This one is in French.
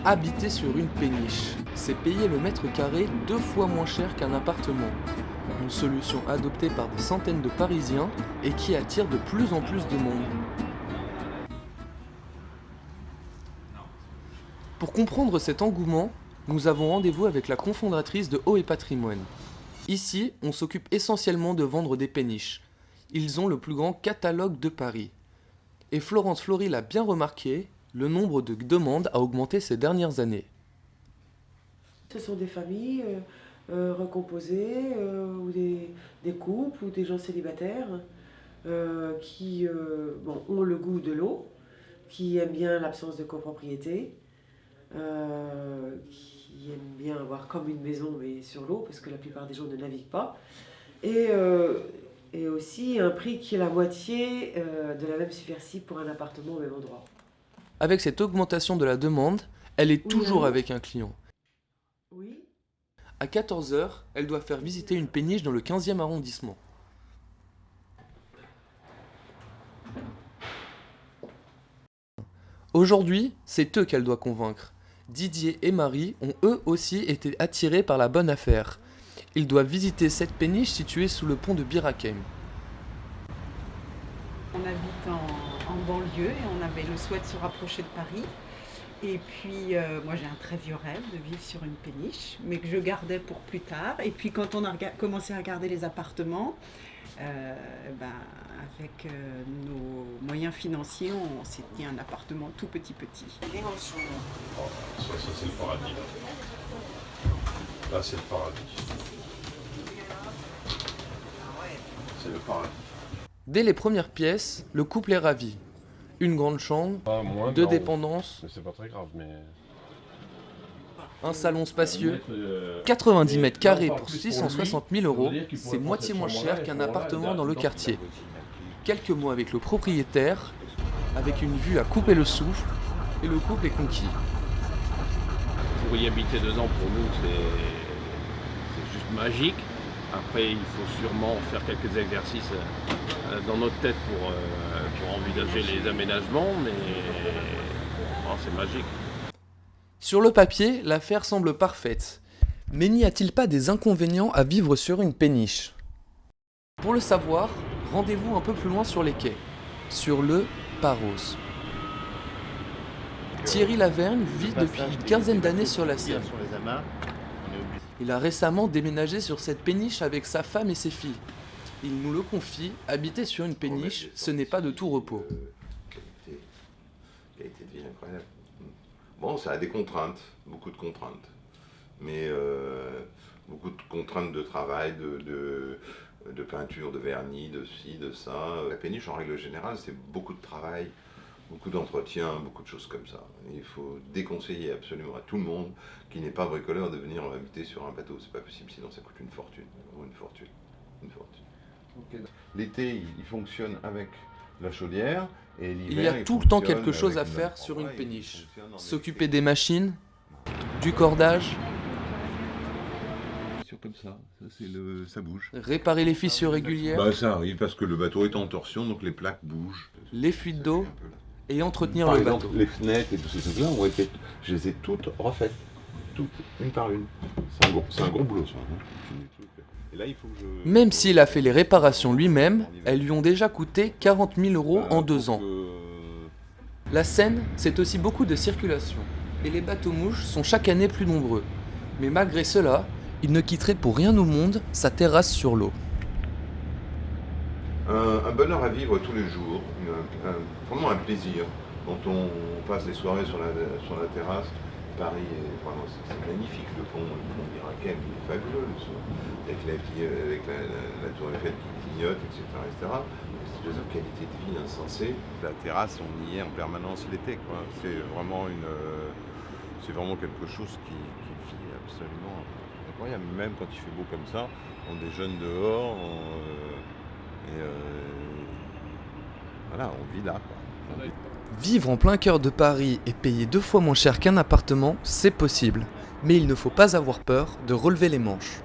Habiter sur une péniche, c'est payer le mètre carré 2 fois moins cher qu'un appartement. Une solution adoptée par des centaines de Parisiens et qui attire de plus en plus de monde. Pour comprendre cet engouement, nous avons rendez-vous avec la cofondatrice de Eau et Patrimoine. Ici, on s'occupe essentiellement de vendre des péniches. Ils ont le plus grand catalogue de Paris. Et Florence Flory l'a bien remarqué, le nombre de demandes a augmenté ces dernières années. Ce sont des familles recomposées, ou des couples, ou des gens célibataires qui ont le goût de l'eau, qui aiment bien l'absence de copropriété, qui aiment bien avoir comme une maison mais sur l'eau, parce que la plupart des gens ne naviguent pas, et aussi un prix qui est la moitié de la même superficie pour un appartement au même endroit. Avec cette augmentation de la demande, elle est toujours avec un client. Oui. À 14 h, elle doit faire visiter une péniche dans le 15e arrondissement. Aujourd'hui, c'est eux qu'elle doit convaincre. Didier et Marie ont eux aussi été attirés par la bonne affaire. Ils doivent visiter cette péniche située sous le pont de Bir Hakeim. On habite en banlieue et on avait le souhait de se rapprocher de Paris. Et puis moi j'ai un très vieux rêve de vivre sur une péniche, mais que je gardais pour plus tard. Et puis quand on a commencé à regarder les appartements, avec nos moyens financiers, on s'est dit un appartement tout petit. Ça c'est le paradis là. Là c'est le paradis. C'est le paradis. Dès les premières pièces, le couple est ravi. Une grande chambre, deux dépendances, mais c'est pas très grave, mais... un salon spacieux, 90 mètres carrés pour 660 000 euros, c'est moitié moins cher qu'un appartement dans le quartier. Quelques mots avec le propriétaire, avec une vue à couper le souffle, et le couple est conquis. Pour y habiter 2 ans, pour nous, c'est juste magique. Après, il faut sûrement faire quelques exercices dans notre tête pour envisager les aménagements, mais c'est magique. Sur le papier, l'affaire semble parfaite. Mais n'y a-t-il pas des inconvénients à vivre sur une péniche ? Pour le savoir, rendez-vous un peu plus loin sur les quais, sur le Paros. Thierry Lavergne vit depuis une quinzaine d'années sur la Seine. Il a récemment déménagé sur cette péniche avec sa femme et ses filles. Il nous le confie, habiter sur une péniche, ce n'est pas de tout repos. Qualité de vie incroyable. Bon, ça a des contraintes, beaucoup de contraintes. Mais beaucoup de contraintes de travail, de peinture, de vernis, de ci, de ça. La péniche, en règle générale, c'est beaucoup de travail, beaucoup d'entretien, beaucoup de choses comme ça. Il faut déconseiller absolument à tout le monde qui n'est pas bricoleur de venir habiter sur un bateau. C'est pas possible, sinon ça coûte une fortune. Une fortune. Okay. L'été, il fonctionne avec la chaudière. Et il y a tout le temps quelque chose à faire sur une péniche. S'occuper des machines, du cordage, comme ça bouge. Réparer les fissures régulières, Ça arrive parce que le bateau est en torsion, donc les plaques bougent. Les fuites d'eau et entretenir Par le exemple, bateau. Les fenêtres et tous ces trucs-là je les ai toutes refaites, toutes, une par une. C'est un gros boulot ça. Et là, il faut que Même s'il a fait les réparations lui-même, elles lui ont déjà coûté 40 000 euros en 2 ans. La Seine, c'est aussi beaucoup de circulation. Et les bateaux-mouches sont chaque année plus nombreux. Mais malgré cela, il ne quitterait pour rien au monde sa terrasse sur l'eau. Un bonheur à vivre tous les jours, vraiment un plaisir. Quand on passe les soirées sur la terrasse, Paris, c'est magnifique, le pont Bir Hakeim, il est fabuleux le soir, avec la tour Eiffel qui clignote, etc. C'est une qualité de vie insensée. La terrasse, on y est en permanence l'été, quoi. C'est vraiment quelque chose qui vit absolument incroyable. Même quand il fait beau comme ça, on déjeune dehors, on vit là, quoi. Vivre en plein cœur de Paris et payer 2 fois moins cher qu'un appartement, c'est possible. Mais il ne faut pas avoir peur de relever les manches.